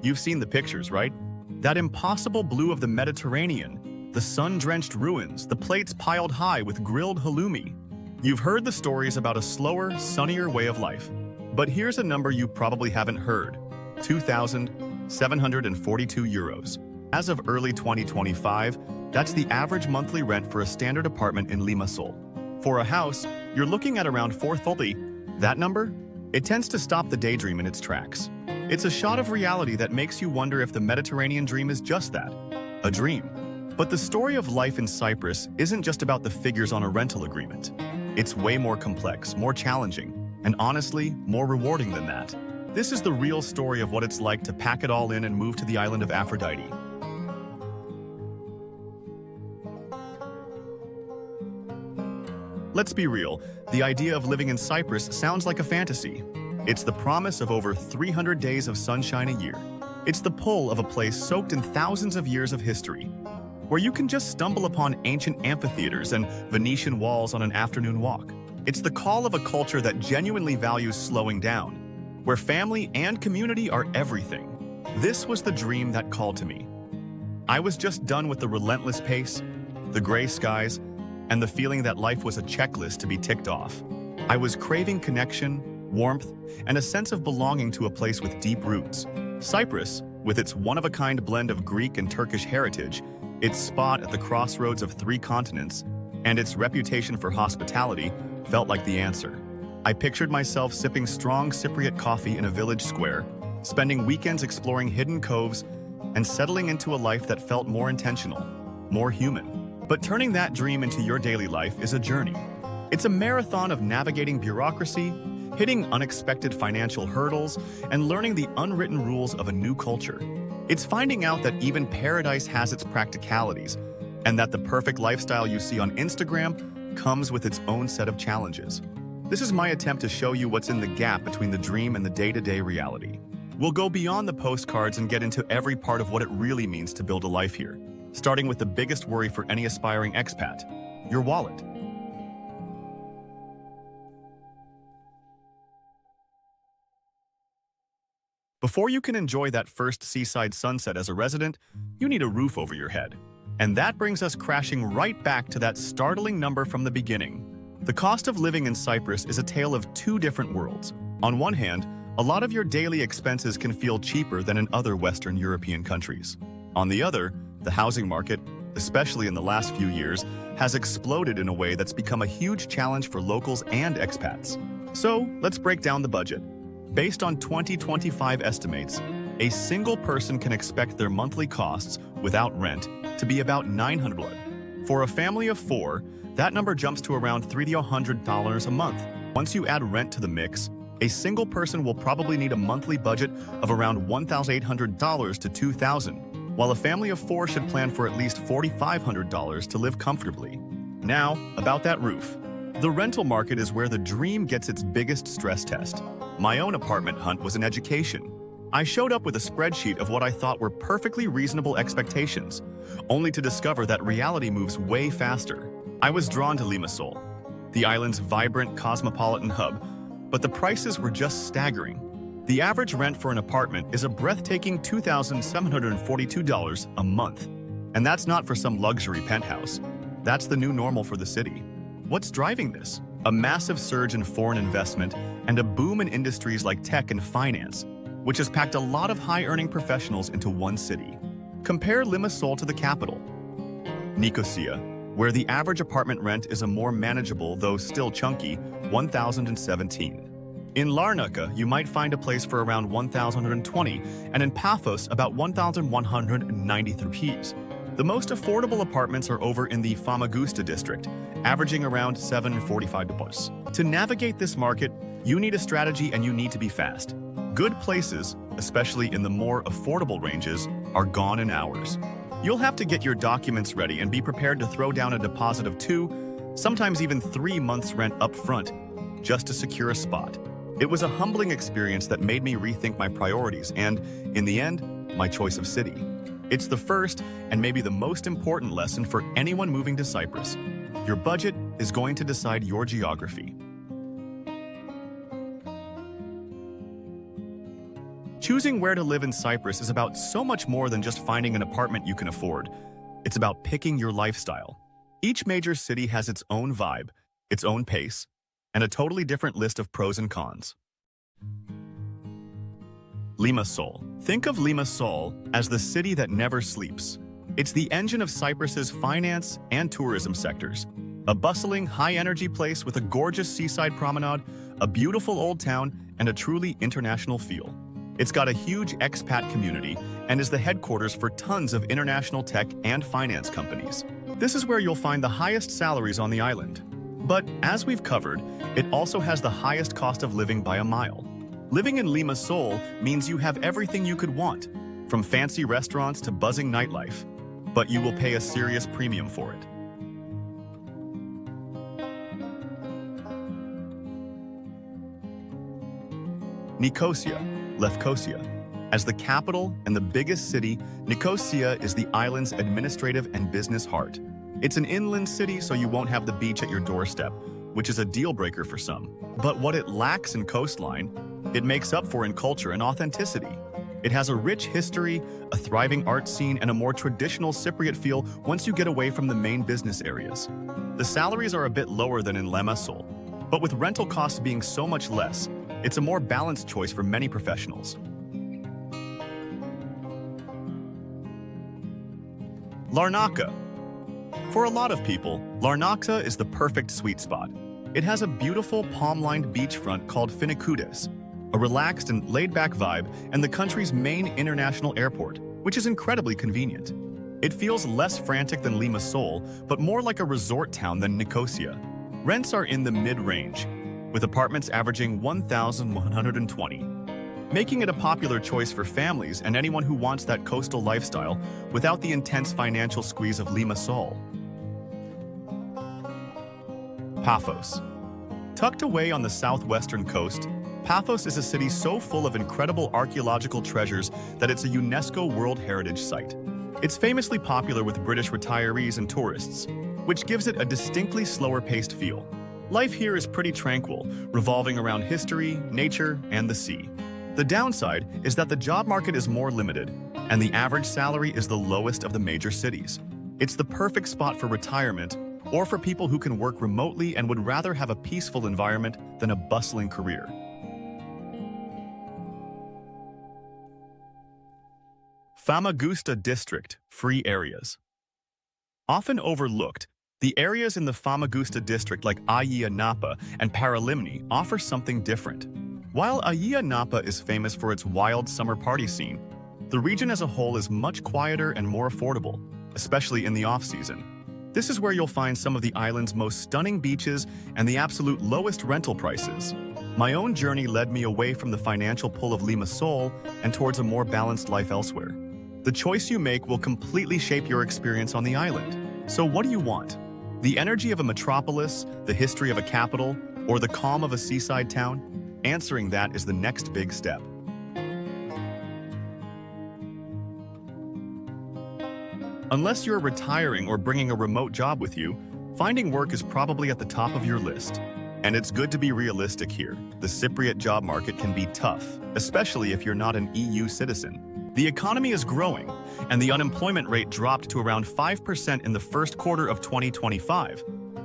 You've seen the pictures, right? That impossible blue of the Mediterranean, the sun-drenched ruins, the plates piled high with grilled halloumi. You've heard the stories about a slower, sunnier way of life. But here's a number you probably haven't heard: 2,742 euros. As of early 2025, that's the average monthly rent for a standard apartment in Limassol. For a house, you're looking at around 430. That number? It tends to stop the daydream in its tracks. It's a shot of reality that makes you wonder if the Mediterranean dream is just that, a dream. But the story of life in Cyprus isn't just about the figures on a rental agreement. It's way more complex, more challenging, and honestly, more rewarding than that. This is the real story of what it's like to pack it all in and move to the island of Aphrodite. Let's be real, the idea of living in Cyprus sounds like a fantasy. It's the promise of over 300 days of sunshine a year. It's the pull of a place soaked in thousands of years of history, where you can just stumble upon ancient amphitheaters and Venetian walls on an afternoon walk. It's the call of a culture that genuinely values slowing down, where family and community are everything. This was the dream that called to me. I was just done with the relentless pace, the gray skies, and the feeling that life was a checklist to be ticked off. I was craving connection, warmth, and a sense of belonging to a place with deep roots. Cyprus, with its one-of-a-kind blend of Greek and Turkish heritage, its spot at the crossroads of 3 continents, and its reputation for hospitality, felt like the answer. I pictured myself sipping strong Cypriot coffee in a village square, spending weekends exploring hidden coves, and settling into a life that felt more intentional, more human. But turning that dream into your daily life is a journey. It's a marathon of navigating bureaucracy, hitting unexpected financial hurdles, and learning the unwritten rules of a new culture. It's finding out that even paradise has its practicalities, and that the perfect lifestyle you see on Instagram comes with its own set of challenges. This is my attempt to show you what's in the gap between the dream and the day-to-day reality. We'll go beyond the postcards and get into every part of what it really means to build a life here, starting with the biggest worry for any aspiring expat: your wallet. Before you can enjoy that first seaside sunset as a resident, you need a roof over your head. And that brings us crashing right back to that startling number from the beginning. The cost of living in Cyprus is a tale of 2 different worlds. On one hand, a lot of your daily expenses can feel cheaper than in other Western European countries. On the other, the housing market, especially in the last few years, has exploded in a way that's become a huge challenge for locals and expats. So, let's break down the budget. Based on 2025 estimates, a single person can expect their monthly costs, without rent, to be about $900. For a family of 4, that number jumps to around $300 a month. Once you add rent to the mix, a single person will probably need a monthly budget of around $1,800 to $2,000, while a family of 4 should plan for at least $4,500 to live comfortably. Now, about that roof. The rental market is where the dream gets its biggest stress test. My own apartment hunt was an education. I showed up with a spreadsheet of what I thought were perfectly reasonable expectations, only to discover that reality moves way faster. I was drawn to Limassol, the island's vibrant cosmopolitan hub, but the prices were just staggering. The average rent for an apartment is a breathtaking $2,742 a month. And that's not for some luxury penthouse. That's the new normal for the city. What's driving this? A massive surge in foreign investment and a boom in industries like tech and finance, which has packed a lot of high-earning professionals into one city. Compare Limassol to the capital, Nicosia, where the average apartment rent is a more manageable, though still chunky, $1,017. In Larnaca, you might find a place for around $1,120, and in Paphos, about $1,193 rupees. The most affordable apartments are over in the Famagusta district, averaging around $745. To navigate this market, you need a strategy and you need to be fast. Good places, especially in the more affordable ranges, are gone in hours. You'll have to get your documents ready and be prepared to throw down a deposit of 2, sometimes even 3 months' rent up front, just to secure a spot. It was a humbling experience that made me rethink my priorities and, in the end, my choice of city. It's the first and maybe the most important lesson for anyone moving to Cyprus. Your budget is going to decide your geography. Choosing where to live in Cyprus is about so much more than just finding an apartment you can afford. It's about picking your lifestyle. Each major city has its own vibe, its own pace, and a totally different list of pros and cons. Limassol. Think of Limassol as the city that never sleeps. It's the engine of Cyprus's finance and tourism sectors. A bustling, high-energy place with a gorgeous seaside promenade, a beautiful old town, and a truly international feel. It's got a huge expat community and is the headquarters for tons of international tech and finance companies. This is where you'll find the highest salaries on the island. But as we've covered, it also has the highest cost of living by a mile. Living in Limassol means you have everything you could want, from fancy restaurants to buzzing nightlife, but you will pay a serious premium for it. Nicosia, Lefkosia. As the capital and the biggest city, Nicosia is the island's administrative and business heart. It's an inland city, so you won't have the beach at your doorstep, which is a deal-breaker for some. But what it lacks in coastline, it makes up for in culture and authenticity. It has a rich history, a thriving art scene, and a more traditional Cypriot feel once you get away from the main business areas. The salaries are a bit lower than in Limassol, but with rental costs being so much less, it's a more balanced choice for many professionals. Larnaca. For a lot of people, Larnaca is the perfect sweet spot. It has a beautiful palm-lined beachfront called Finikoudes, a relaxed and laid-back vibe, and the country's main international airport, which is incredibly convenient. It feels less frantic than Limassol, but more like a resort town than Nicosia. Rents are in the mid-range, with apartments averaging 1,120, making it a popular choice for families and anyone who wants that coastal lifestyle without the intense financial squeeze of Limassol. Paphos. Tucked away on the southwestern coast, Paphos is a city so full of incredible archaeological treasures that it's a UNESCO World Heritage Site. It's famously popular with British retirees and tourists, which gives it a distinctly slower-paced feel. Life here is pretty tranquil, revolving around history, nature, and the sea. The downside is that the job market is more limited, and the average salary is the lowest of the major cities. It's the perfect spot for retirement or for people who can work remotely and would rather have a peaceful environment than a bustling career. Famagusta District, free areas. Often overlooked, the areas in the Famagusta district like Ayia Napa and Paralimni offer something different. While Ayia Napa is famous for its wild summer party scene, the region as a whole is much quieter and more affordable, especially in the off-season. This is where you'll find some of the island's most stunning beaches and the absolute lowest rental prices. My own journey led me away from the financial pull of Limassol and towards a more balanced life elsewhere. The choice you make will completely shape your experience on the island. So what do you want? The energy of a metropolis, the history of a capital, or the calm of a seaside town? Answering that is the next big step. Unless you're retiring or bringing a remote job with you, finding work is probably at the top of your list. And it's good to be realistic here. The Cypriot job market can be tough, especially if you're not an EU citizen. The economy is growing, and the unemployment rate dropped to around 5% in the first quarter of 2025.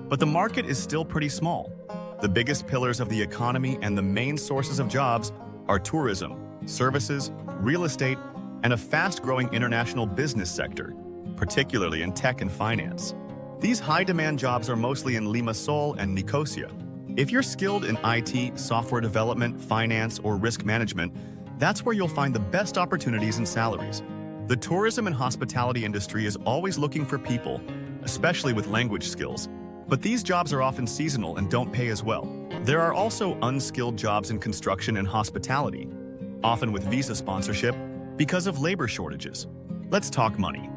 But the market is still pretty small. The biggest pillars of the economy and the main sources of jobs are tourism, services, real estate, and a fast-growing international business sector, particularly in tech and finance. These high-demand jobs are mostly in Limassol and Nicosia. If you're skilled in IT, software development, finance, or risk management, that's where you'll find the best opportunities and salaries. The tourism and hospitality industry is always looking for people, especially with language skills. But these jobs are often seasonal and don't pay as well. There are also unskilled jobs in construction and hospitality, often with visa sponsorship, because of labor shortages. Let's talk money.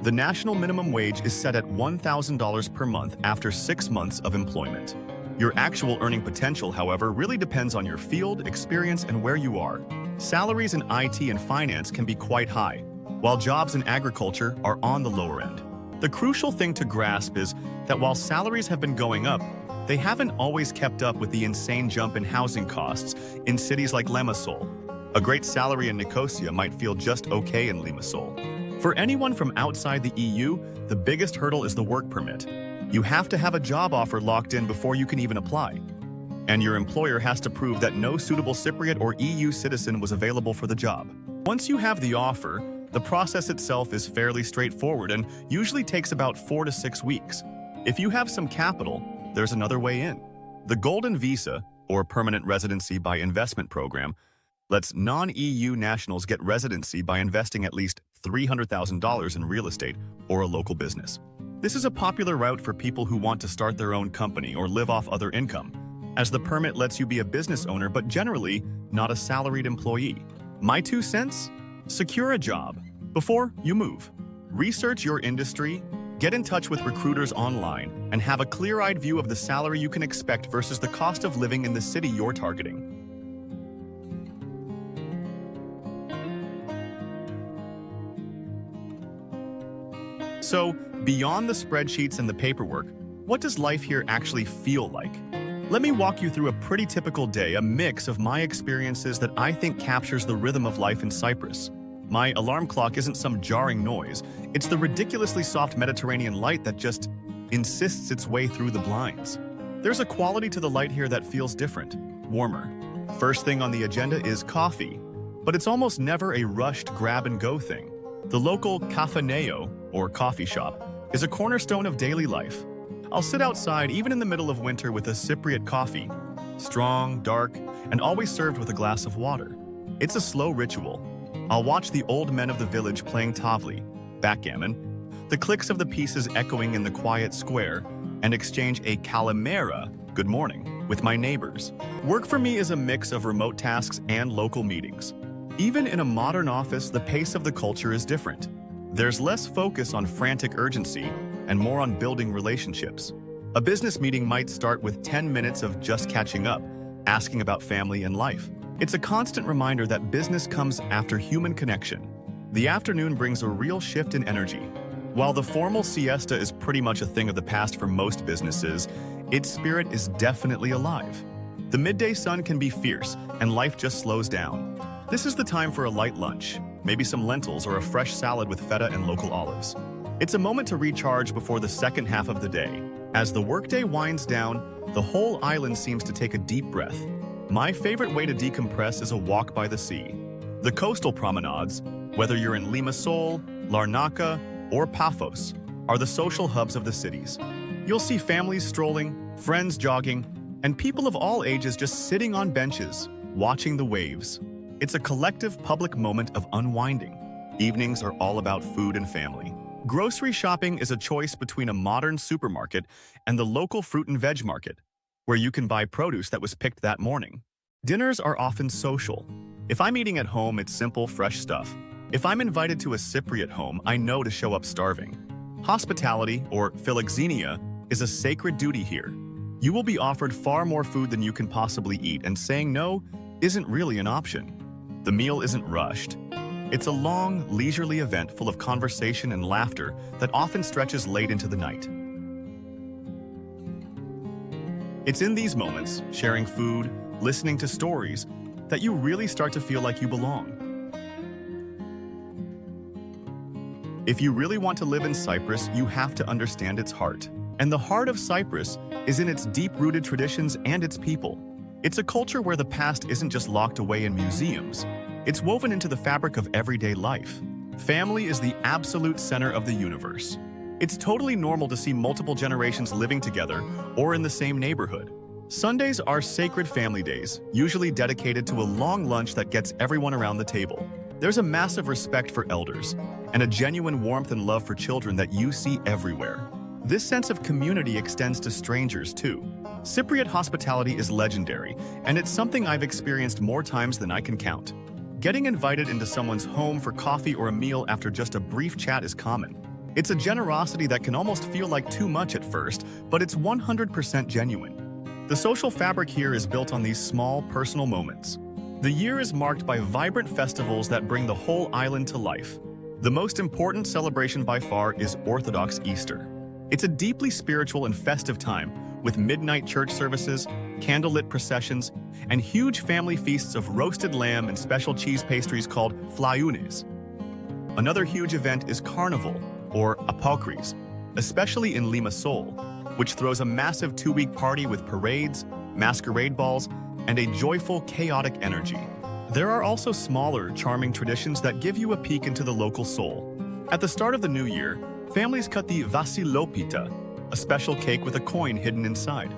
The national minimum wage is set at $1,000 per month after 6 months of employment. Your actual earning potential, however, really depends on your field, experience, and where you are. Salaries in IT and finance can be quite high, while jobs in agriculture are on the lower end. The crucial thing to grasp is that while salaries have been going up, they haven't always kept up with the insane jump in housing costs in cities like Limassol. A great salary in Nicosia might feel just okay in Limassol. For anyone from outside the EU, the biggest hurdle is the work permit. You have to have a job offer locked in before you can even apply. And your employer has to prove that no suitable Cypriot or EU citizen was available for the job. Once you have the offer, the process itself is fairly straightforward and usually takes about 4 to 6 weeks. If you have some capital, there's another way in. The Golden Visa, or Permanent Residency by Investment Program, lets non-EU nationals get residency by investing at least $300,000 in real estate or a local business. This is a popular route for people who want to start their own company or live off other income, as the permit lets you be a business owner but generally not a salaried employee. My 2 cents? Secure a job before you move. Research your industry, get in touch with recruiters online, and have a clear-eyed view of the salary you can expect versus the cost of living in the city you're targeting. So, beyond the spreadsheets and the paperwork, what does life here actually feel like? Let me walk you through a pretty typical day, a mix of my experiences that I think captures the rhythm of life in Cyprus. My alarm clock isn't some jarring noise. It's the ridiculously soft Mediterranean light that just insists its way through the blinds. There's a quality to the light here that feels different, warmer. First thing on the agenda is coffee, but it's almost never a rushed grab-and-go thing. The local cafeneo, or coffee shop, is a cornerstone of daily life. I'll sit outside even in the middle of winter with a Cypriot coffee, strong, dark, and always served with a glass of water. It's a slow ritual. I'll watch the old men of the village playing tavli, backgammon, the clicks of the pieces echoing in the quiet square, and exchange a kalimera, good morning, with my neighbors. Work for me is a mix of remote tasks and local meetings. Even in a modern office, the pace of the culture is different. There's less focus on frantic urgency and more on building relationships. A business meeting might start with 10 minutes of just catching up, asking about family and life. It's a constant reminder that business comes after human connection. The afternoon brings a real shift in energy. While the formal siesta is pretty much a thing of the past for most businesses, its spirit is definitely alive. The midday sun can be fierce, and life just slows down. This is the time for a light lunch, maybe some lentils or a fresh salad with feta and local olives. It's a moment to recharge before the second half of the day. As the workday winds down, the whole island seems to take a deep breath. My favorite way to decompress is a walk by the sea. The coastal promenades, whether you're in Limassol, Larnaca, or Paphos, are the social hubs of the cities. You'll see families strolling, friends jogging, and people of all ages just sitting on benches, watching the waves. It's a collective public moment of unwinding. Evenings are all about food and family. Grocery shopping is a choice between a modern supermarket and the local fruit and veg market, where you can buy produce that was picked that morning. Dinners are often social. If I'm eating at home, it's simple, fresh stuff. If I'm invited to a Cypriot home, I know to show up starving. Hospitality, or philoxenia, is a sacred duty here. You will be offered far more food than you can possibly eat, and saying no isn't really an option. The meal isn't rushed. It's a long, leisurely event full of conversation and laughter that often stretches late into the night. It's in these moments, sharing food, listening to stories, that you really start to feel like you belong. If you really want to live in Cyprus, you have to understand its heart. And the heart of Cyprus is in its deep-rooted traditions and its people. It's a culture where the past isn't just locked away in museums. It's woven into the fabric of everyday life. Family is the absolute center of the universe. It's totally normal to see multiple generations living together or in the same neighborhood. Sundays are sacred family days, usually dedicated to a long lunch that gets everyone around the table. There's a massive respect for elders and a genuine warmth and love for children that you see everywhere. This sense of community extends to strangers too. Cypriot hospitality is legendary, and it's something I've experienced more times than I can count. Getting invited into someone's home for coffee or a meal after just a brief chat is common. It's a generosity that can almost feel like too much at first, but it's 100% genuine. The social fabric here is built on these small, personal moments. The year is marked by vibrant festivals that bring the whole island to life. The most important celebration by far is Orthodox Easter. It's a deeply spiritual and festive time, with midnight church services, candlelit processions, and huge family feasts of roasted lamb and special cheese pastries called flyunes. Another huge event is Carnival, or Apokris, especially in Limassol, which throws a massive 2-week party with parades, masquerade balls, and a joyful, chaotic energy. There are also smaller, charming traditions that give you a peek into the local soul. At the start of the new year, families cut the vasilopita, a special cake with a coin hidden inside.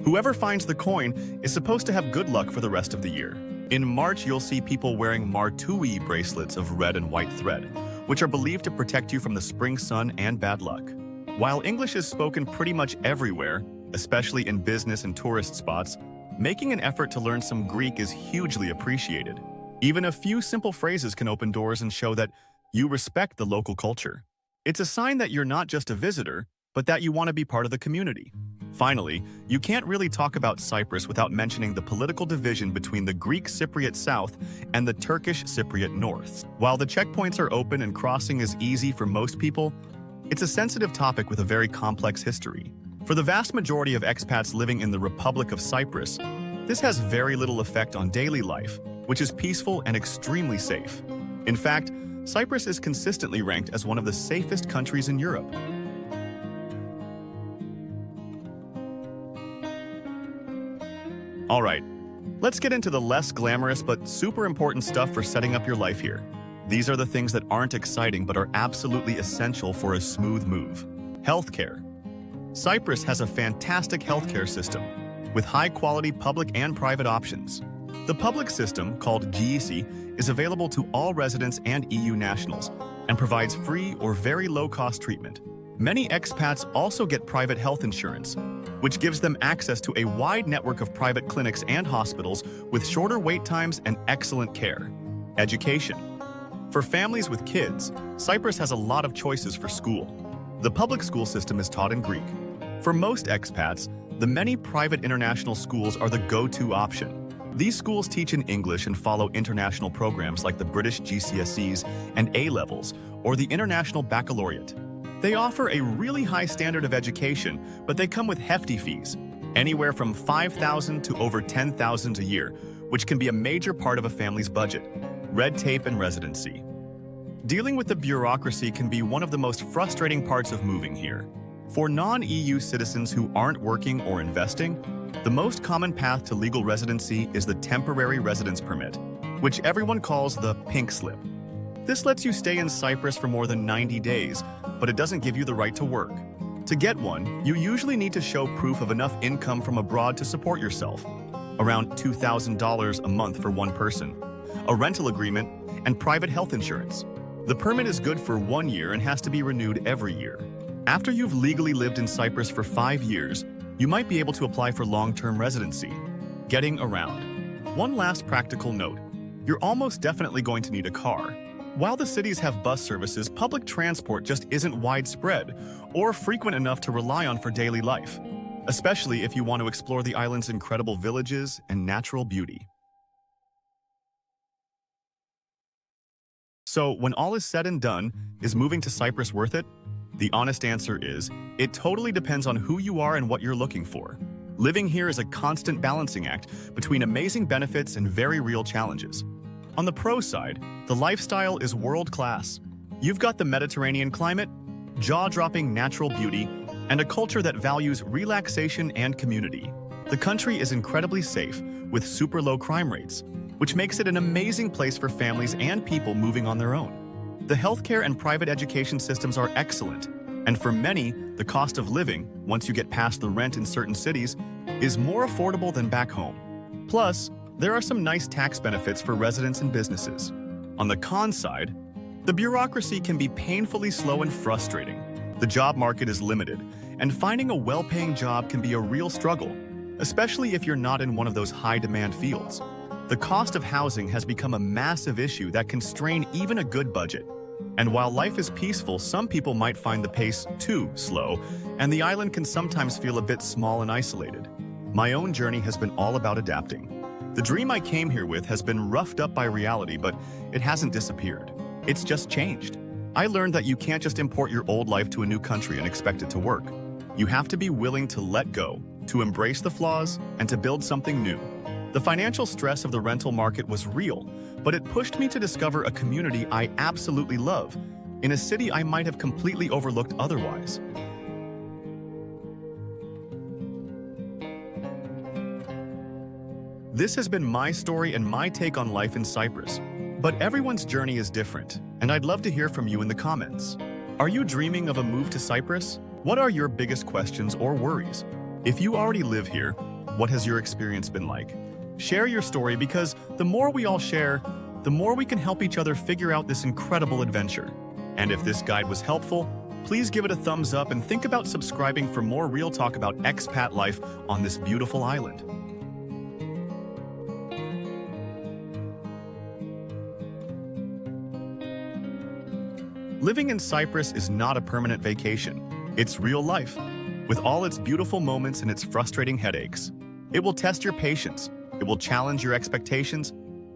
Whoever finds the coin is supposed to have good luck for the rest of the year. In March, you'll see people wearing martui bracelets of red and white thread, which are believed to protect you from the spring sun and bad luck. While English is spoken pretty much everywhere, especially in business and tourist spots, making an effort to learn some Greek is hugely appreciated. Even a few simple phrases can open doors and show that you respect the local culture. It's a sign that you're not just a visitor, but that you want to be part of the community. Finally, you can't really talk about Cyprus without mentioning the political division between the Greek Cypriot South and the Turkish Cypriot North. While the checkpoints are open and crossing is easy for most people, it's a sensitive topic with a very complex history. For the vast majority of expats living in the Republic of Cyprus, this has very little effect on daily life, which is peaceful and extremely safe. In fact, Cyprus is consistently ranked as one of the safest countries in Europe. All right, let's get into the less glamorous but super important stuff for setting up your life here. These are the things that aren't exciting but are absolutely essential for a smooth move. Healthcare. Cyprus has a fantastic healthcare system, with high-quality public and private options. The public system, called GEC, is available to all residents and EU nationals, and provides free or very low-cost treatment. Many expats also get private health insurance, which gives them access to a wide network of private clinics and hospitals with shorter wait times and excellent care. Education. For families with kids, Cyprus has a lot of choices for school. The public school system is taught in Greek. For most expats, the many private international schools are the go-to option. These schools teach in English and follow international programs like the British GCSEs and A-levels, or the International Baccalaureate. They offer a really high standard of education, but they come with hefty fees, anywhere from $5,000 to over $10,000 a year, which can be a major part of a family's budget. Red tape and residency. Dealing with the bureaucracy can be one of the most frustrating parts of moving here. For non-EU citizens who aren't working or investing, the most common path to legal residency is the temporary residence permit, which everyone calls the pink slip. This lets you stay in Cyprus for more than 90 days, but it doesn't give you the right to work. To get one, you usually need to show proof of enough income from abroad to support yourself, around $2,000 a month for one person, a rental agreement, and private health insurance. The permit is good for 1 year and has to be renewed every year. After you've legally lived in Cyprus for 5 years, you might be able to apply for long-term residency. Getting around. One last practical note. You're almost definitely going to need a car. While the cities have bus services, public transport just isn't widespread or frequent enough to rely on for daily life, especially if you want to explore the island's incredible villages and natural beauty. So, when all is said and done, is moving to Cyprus worth it? The honest answer is, it totally depends on who you are and what you're looking for. Living here is a constant balancing act between amazing benefits and very real challenges. On the pro side, the lifestyle is world-class. You've got the Mediterranean climate, jaw-dropping natural beauty, and a culture that values relaxation and community. The country is incredibly safe, with super low crime rates, which makes it an amazing place for families and people moving on their own. The healthcare and private education systems are excellent, and for many, the cost of living, once you get past the rent in certain cities, is more affordable than back home. Plus, there are some nice tax benefits for residents and businesses. On the con side, the bureaucracy can be painfully slow and frustrating. The job market is limited, and finding a well-paying job can be a real struggle, especially if you're not in one of those high-demand fields. The cost of housing has become a massive issue that can strain even a good budget. And while life is peaceful, some people might find the pace too slow, and the island can sometimes feel a bit small and isolated. My own journey has been all about adapting. The dream I came here with has been roughed up by reality, but it hasn't disappeared. It's just changed. I learned that you can't just import your old life to a new country and expect it to work. You have to be willing to let go, to embrace the flaws, and to build something new. The financial stress of the rental market was real, but it pushed me to discover a community I absolutely love, in a city I might have completely overlooked otherwise. This has been my story and my take on life in Cyprus. But everyone's journey is different, and I'd love to hear from you in the comments. Are you dreaming of a move to Cyprus? What are your biggest questions or worries? If you already live here, what has your experience been like? Share your story, because the more we all share, the more we can help each other figure out this incredible adventure. And if this guide was helpful, please give it a thumbs up and think about subscribing for more real talk about expat life on this beautiful island. Living in Cyprus is not a permanent vacation. It's real life, with all its beautiful moments and its frustrating headaches. It will test your patience, it will challenge your expectations,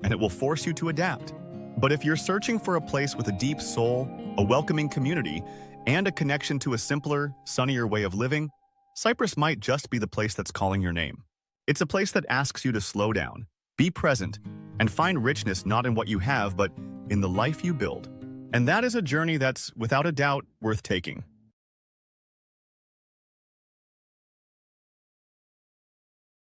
and it will force you to adapt. But if you're searching for a place with a deep soul, a welcoming community, and a connection to a simpler, sunnier way of living, Cyprus might just be the place that's calling your name. It's a place that asks you to slow down, be present, and find richness not in what you have, but in the life you build. And that is a journey that's, without a doubt, worth taking.